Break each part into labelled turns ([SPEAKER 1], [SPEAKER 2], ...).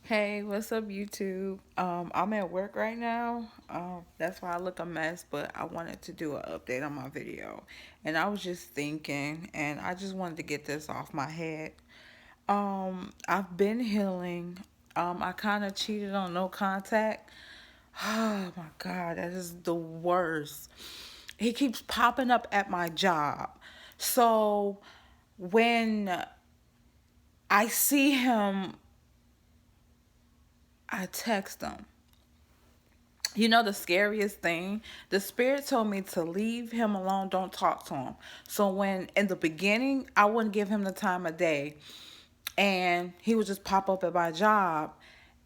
[SPEAKER 1] Hey, what's up, YouTube? I'm at work right now. That's why I look a mess, but I wanted to do an update on my video. And I was just thinking, and I just wanted to get this off my head. I've been healing. I kind of cheated on no contact. Oh my God, that is the worst. He keeps popping up at my job. So when I see him, I text him. You know the scariest thing? The spirit told me to leave him alone, don't talk to him. So when in the beginning, I wouldn't give him the time of day, and he would just pop up at my job,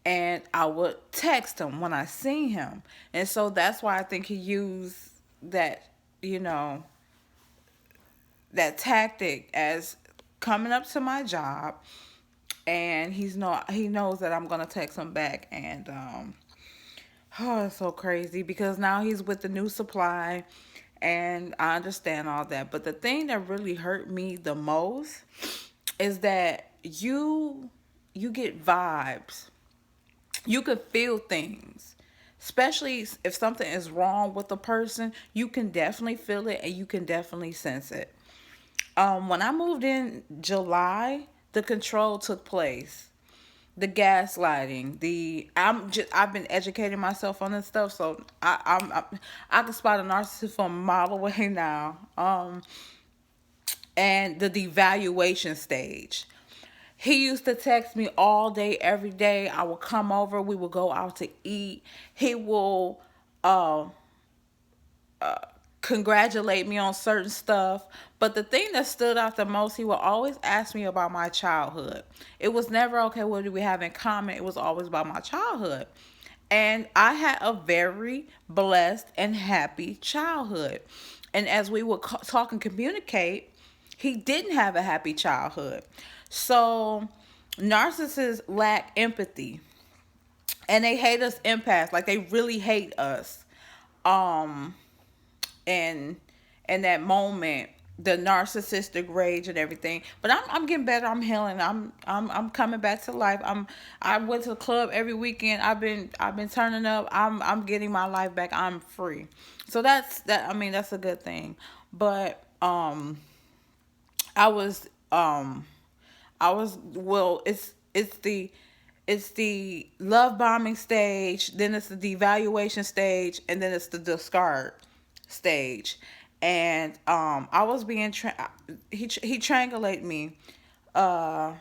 [SPEAKER 1] and I would text him when I see him. And so that's why I think he used that, you know, that tactic as coming up to my job, and he knows that I'm gonna text him back, and oh, it's so crazy because now he's with the new supply, and I understand all that. But the thing that really hurt me the most is that you get vibes. You can feel things. Especially if something is wrong with a person, you can definitely feel it and you can definitely sense it. When I moved in July, the control took place, the gaslighting, I've been educating myself on this stuff, so I can spot a narcissist from a mile away now. And the devaluation stage. He used to text me all day, every day. I would come over. We would go out to eat. He will uh, congratulate me on certain stuff. But the thing that stood out the most, he would always ask me about my childhood. It was never, okay, what do we have in common? It was always about my childhood. And I had a very blessed and happy childhood. And as we would talk and communicate, he didn't have a happy childhood. So narcissists lack empathy, and they hate us empaths. Like, they really hate us. Um and in that moment, the narcissistic rage and everything. But I'm getting better. I'm healing. I'm coming back to life. I went to the club every weekend. I've been turning up. I'm getting my life back. I'm free. So that's that. I mean, that's a good thing. But I was well. It's the love bombing stage, then it's the devaluation stage, and then it's the discard stage. And I was being he triangulated me. Uh,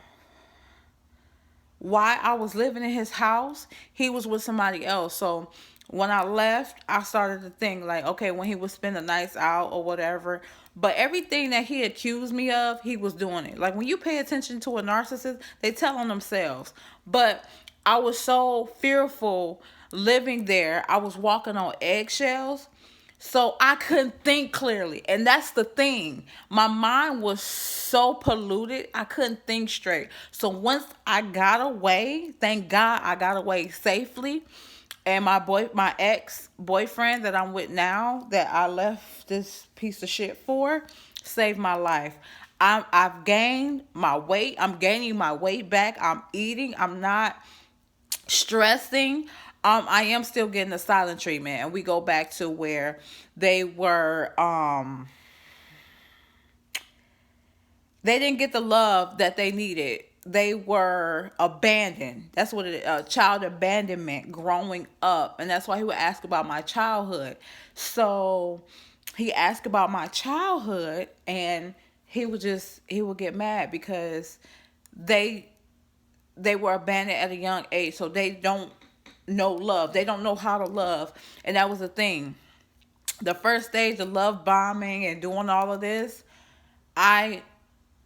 [SPEAKER 1] why I was living in his house, he was with somebody else. So when I left, I started to think like, okay, when he would spend the nights out or whatever. But everything that he accused me of, he was doing it. Like, when you pay attention to a narcissist, they tell on themselves. But I was so fearful living there. I was walking on eggshells. So I couldn't think clearly. And that's the thing. My mind was so polluted, I couldn't think straight. So once I got away, thank God I got away safely. And my ex boyfriend that I'm with now, that I left this piece of shit for, saved my life. I've gained my weight. I'm gaining my weight back. I'm eating. I'm not stressing. I am still getting the silent treatment, and we go back to where they were. They didn't get the love that they needed. They were abandoned. That's what child abandonment growing up, and that's why he would ask about my childhood. So he asked about my childhood, and he would get mad because they they were abandoned at a young age, so they don't know love. They don't know how to love, and that was the thing. The first stage of love bombing and doing all of this, I,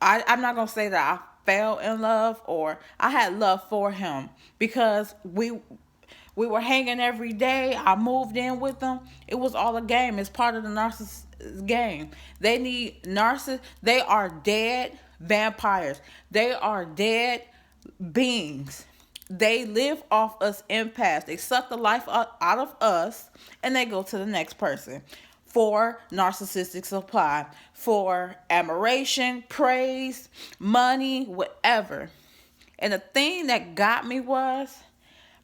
[SPEAKER 1] I'm not gonna say that I fell in love, or I had love for him, because we were hanging every day. I moved in with them. It was all a game. It's part of the narcissist game. They need narcissists. They are dead vampires. They are dead beings. They live off us empaths. They suck the life out of us, and they go to the next person for narcissistic supply, for admiration, praise, money, whatever. And the thing that got me was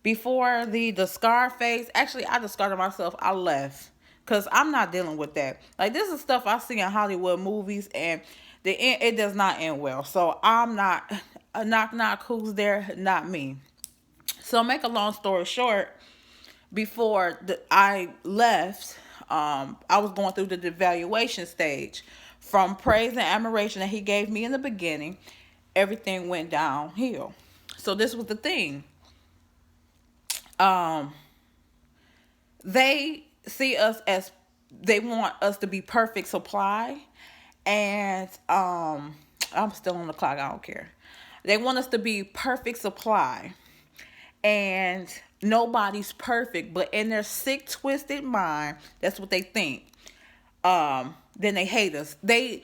[SPEAKER 1] before the scar phase, actually I discarded myself. I left. Cause I'm not dealing with that. Like this is stuff I see in Hollywood movies, and it does not end well. So I'm not a knock knock. Who's there? Not me. So make a long story short, before I left, I was going through the devaluation stage. From praise and admiration that he gave me in the beginning, everything went downhill. So this was the thing. Um, they see us as, they want us to be perfect supply, and I'm still on the clock. I don't care. They want us to be perfect supply, and nobody's perfect, but in their sick twisted mind, that's what they think. Then they hate us. They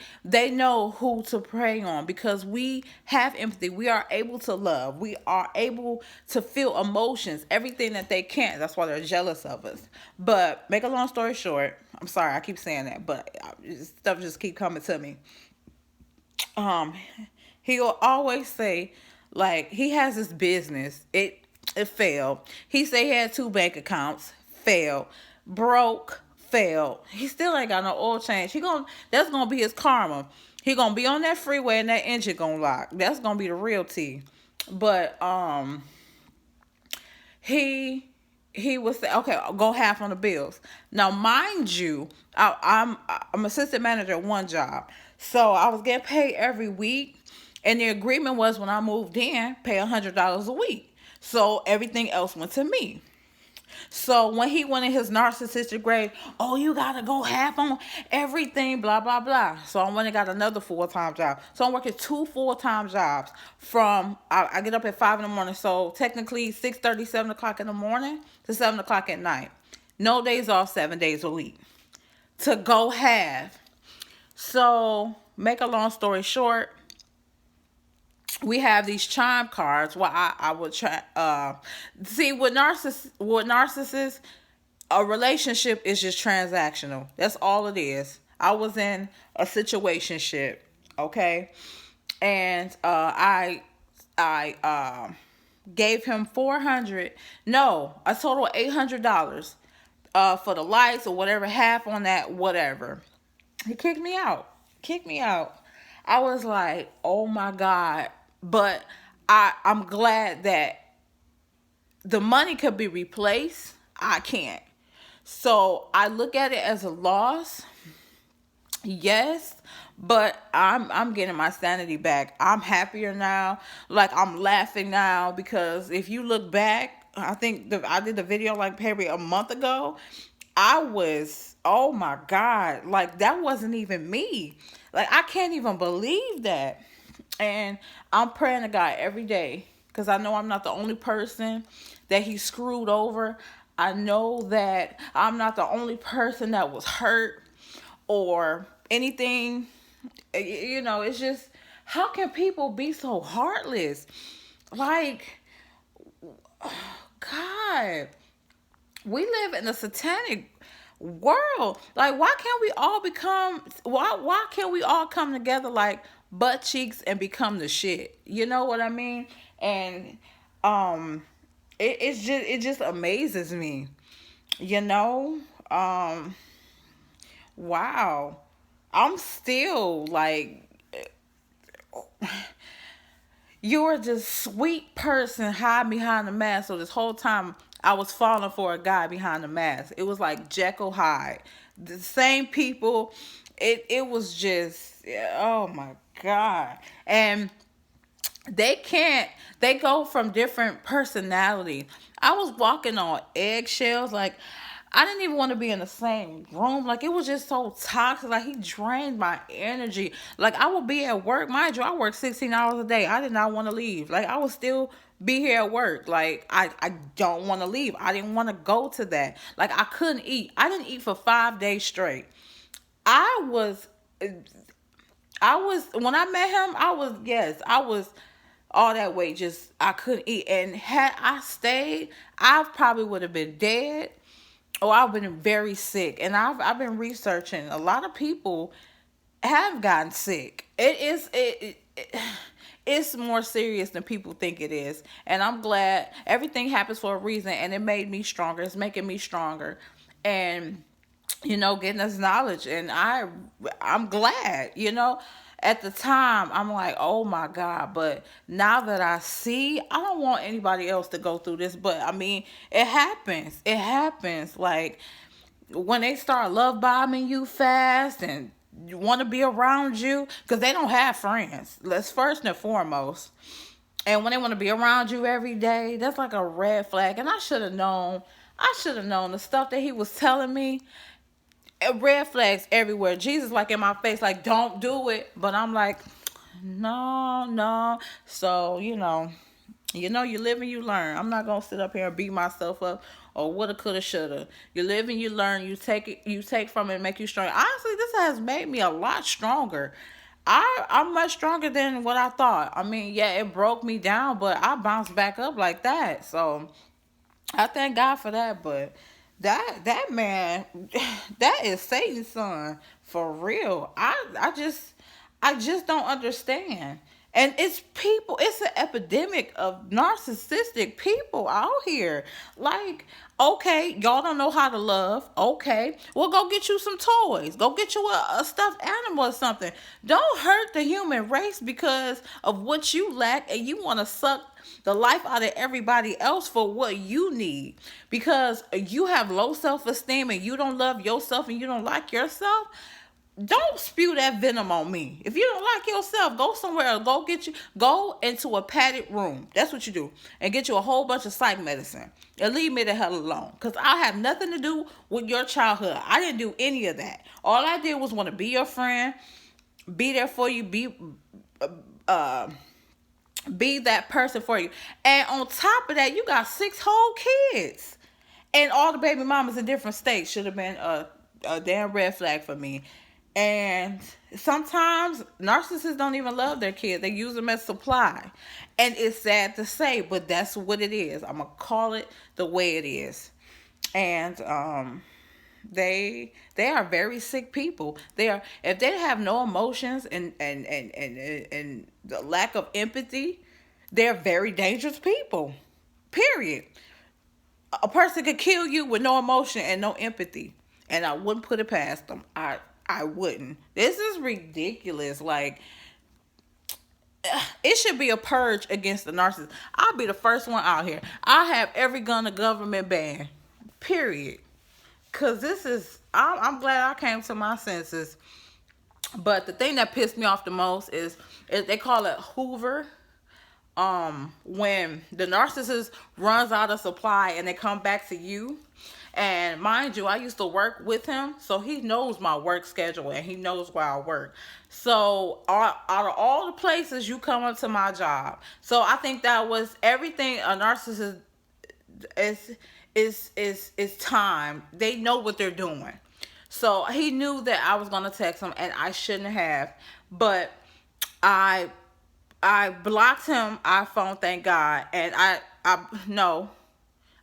[SPEAKER 1] know who to prey on, because we have empathy. We are able to love. We are able to feel emotions, everything that they can't. That's why they're jealous of us. But make a long story short, I'm sorry I keep saying that, but stuff just keep coming to me. um he'll always say, like, he has his business, it failed. He say he had two bank accounts, failed. Broke, failed. He still ain't got no oil change. That's gonna be his karma. He gonna be on that freeway and that engine gonna lock. That's gonna be the real tea. But he he was say, okay, I'll go half on the bills. Now, mind you, I'm assistant manager at one job, so I was getting paid every week, and the agreement was when I moved in, pay $100 a week. So everything else went to me. So when he went in his narcissistic grade, oh, you gotta go half on everything, blah blah blah. So I went and got another full-time job. So I'm working two full-time jobs. I get up at 5 in the morning, so technically 6:30, 7 o'clock in the morning to 7 o'clock at night. No days off, 7 days a week. To go half. So make a long story short, we have these chime cards. Well, I would try. See, with narcissists, a relationship is just transactional. That's all it is. I was in a situationship, okay, and I gave him 400. No, a total of $800 for the lights or whatever, half on that, whatever. He kicked me out. Kicked me out. I was like, oh my God. But I'm glad that the money could be replaced. I can't. So I look at it as a loss. Yes, but I'm getting my sanity back. I'm happier now. Like, I'm laughing now, because if you look back, I think I did the video like maybe a month ago. I was, oh my God, like that wasn't even me. Like, I can't even believe that. And I'm praying to God every day, because I know I'm not the only person that he screwed over. I know that I'm not the only person that was hurt or anything. It's just, how can people be so heartless? Like, God, we live in a satanic world. Like, why can't we all come together like butt cheeks and become the shit? You know what I mean? And it just amazes me. You know? Wow. I'm still like, you're just sweet person hide behind the mask. So this whole time I was falling for a guy behind the mask. It was like Jekyll Hyde. The same people. It was just, oh my God. And they go from different personalities. I was walking on eggshells. Like, I didn't even want to be in the same room. Like, it was just so toxic. Like, he drained my energy. Like, I would be at work. Mind you, I work 16 hours a day. I did not want to leave. Like, I would still be here at work. Like, I don't want to leave. I didn't want to go to that. Like, I couldn't eat. I didn't eat for 5 days straight. I was, when I met him, I was all that weight. Just, I couldn't eat. And had I stayed, I probably would have been dead. Oh, I've been very sick, and I've been researching. A lot of people have gotten sick. it's more serious than people think it is. And I'm glad everything happens for a reason, and it made me stronger. It's making me stronger. And getting us knowledge, and I'm glad. At the time I'm like, oh my god, but now that I see, I don't want anybody else to go through this. But I mean, it happens like when they start love bombing you fast and you want to be around you because they don't have friends. Let's first and foremost. And when they want to be around you every day, that's like a red flag. And I should have known. I should have known the stuff that he was telling me. Red flags everywhere. Jesus, like in my face, like, don't do it. But I'm like, no, no. So, you live and you learn. I'm not gonna sit up here and beat myself up or woulda, coulda, shoulda. You live and you learn. You take from it and make you stronger. Honestly, this has made me a lot stronger. I'm much stronger than what I thought. I mean, yeah, it broke me down, but I bounced back up like that. So I thank God for that. But that man, that is Satan's son for real. I just don't understand. And it's people, it's an epidemic of narcissistic people out here. Like, okay, y'all don't know how to love. Okay, well, go get you some toys. Go get you a stuffed animal or something. Don't hurt the human race because of what you lack, and you want to suck the life out of everybody else for what you need. Because you have low self-esteem and you don't love yourself and you don't like yourself. Don't spew that venom on me. If you don't like yourself, go somewhere else. Go into a padded room. That's what you do. And get you a whole bunch of psych medicine. And leave me the hell alone. Because I have nothing to do with your childhood. I didn't do any of that. All I did was want to be your friend, be there for you, uh be that person for you. And on top of that, you got 6 whole kids. And all the baby mamas in different states. Should have been a damn red flag for me. And sometimes narcissists don't even love their kids. They use them as supply. And it's sad to say, but that's what it is. I'm going to call it the way it is. And they are very sick people. They are, if they have no emotions and the lack of empathy, they're very dangerous people. Period. A person could kill you with no emotion and no empathy, and I wouldn't put it past them. I wouldn't. This is ridiculous. Like, it should be a purge against the narcissist. I'll be the first one out here. I have every gun the government banned. Period. Cause I'm glad I came to my senses. But the thing that pissed me off the most is they call it Hoover. When the narcissist runs out of supply and they come back to you. And mind you, I used to work with him, so he knows my work schedule and he knows where I work. So out of all the places, you come up to my job. So I think that was everything a narcissist is time. They know what they're doing. So he knew that I was gonna text him, and I shouldn't have. But I blocked him iPhone, thank God. And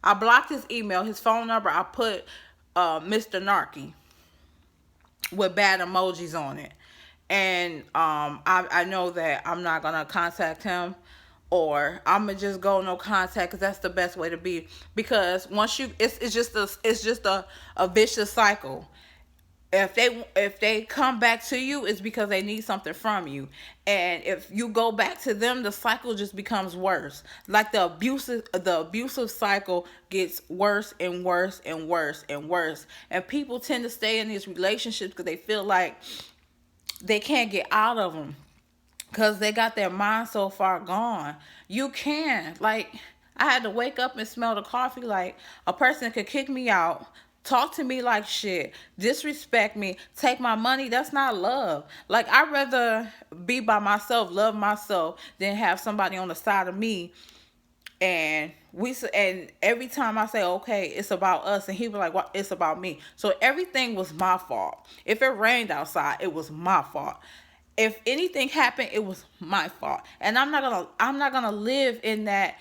[SPEAKER 1] I blocked his email, his phone number. I put Mr. Narky with bad emojis on it. And I know that I'm not gonna contact him, or I'm gonna just go no contact, because that's the best way to be. Because once it's just a vicious cycle. If they come back to you, it's because they need something from you. And if you go back to them, the cycle just becomes worse. Like the abusive cycle gets worse and worse and worse and worse. And people tend to stay in these relationships because they feel like they can't get out of them, because they got their mind so far gone. You can. Like, I had to wake up and smell the coffee. Like, a person could kick me out, talk to me like shit, disrespect me, take my money. That's not love. Like, I'd rather be by myself, love myself, than have somebody on the side of me. And every time I say, okay, it's about us, and he was like, well, it's about me. So everything was my fault. If it rained outside, it was my fault. If anything happened, it was my fault. And I'm not gonna live in that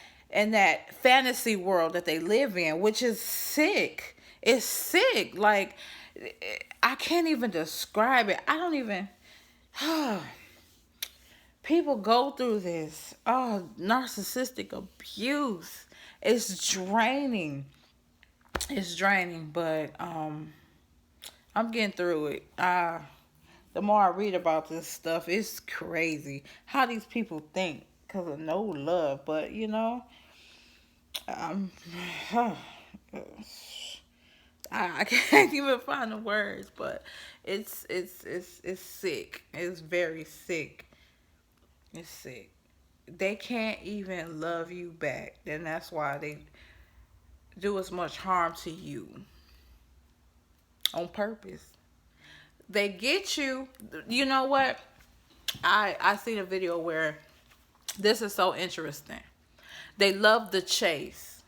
[SPEAKER 1] fantasy world that they live in, which is sick. It's sick. Like, I can't even describe it. I don't even. People go through this. Oh, narcissistic abuse. It's draining. It's draining, but I'm getting through it. The more I read about this stuff, it's crazy how these people think because of no love. But um, I can't even find the words. But it's sick. It's very sick. It's sick. They can't even love you back. And that's why they do as much harm to you on purpose. They get you. You know what? I seen a video where this is so interesting. They love the chase.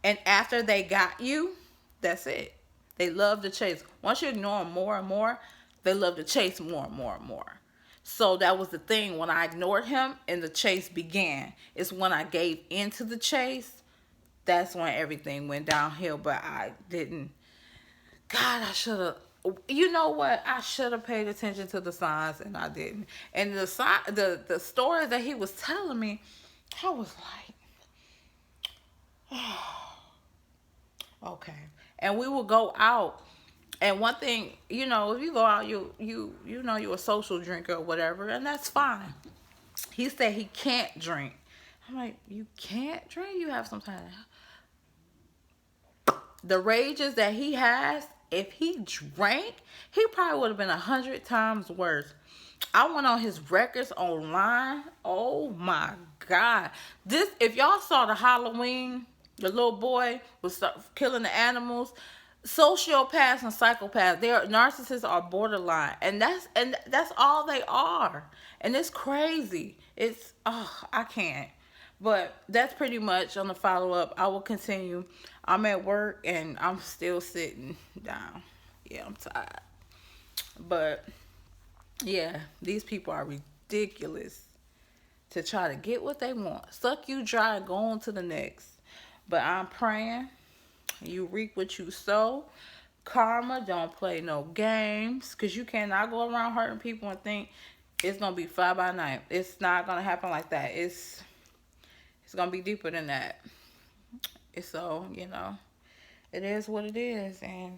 [SPEAKER 1] And after they got you, that's it. They love the chase. Once you ignore them more and more, they love to chase more and more and more. So that was the thing. When I ignored him and the chase began, it's when I gave into the chase. That's when everything went downhill. But I didn't. God, I should have. You know what? I should have paid attention to the signs, and I didn't. And the story that he was telling me, I was like, okay. And we would go out, and one thing, if you go out, you're a social drinker or whatever, and that's fine. He said he can't drink. I'm like, you can't drink? You have some kind of the rages that he has. If he drank, he probably would have been 100 times worse. I went on his records online. Oh my God. If y'all saw the Halloween, the little boy was killing the animals. Sociopaths and psychopaths, narcissists are borderline. And that's all they are. And it's crazy. I can't. But that's pretty much on the follow up. I will continue. I'm at work and I'm still sitting down. Yeah, I'm tired. But yeah, these people are ridiculous to try to get what they want. Suck you dry and go on to the next. But I'm praying you reap what you sow. Karma, don't play no games. Because you cannot go around hurting people and think it's going to be fly by night. It's not going to happen like that. It's going to be deeper than that. So, it is what it is. And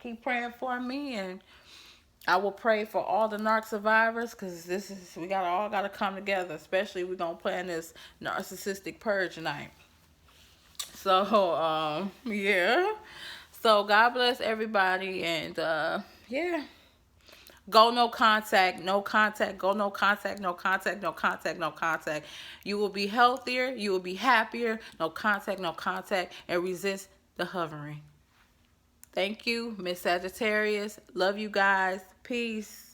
[SPEAKER 1] keep praying for me. And I will pray for all the narc survivors. Because we all got to come together. Especially we're going to plan this narcissistic purge tonight. So, yeah. So, God bless everybody. And, yeah. Go no contact, no contact, go no contact, no contact, no contact, no contact. You will be healthier. You will be happier. No contact, no contact. And resist the hovering. Thank you, Miss Sagittarius. Love you guys. Peace.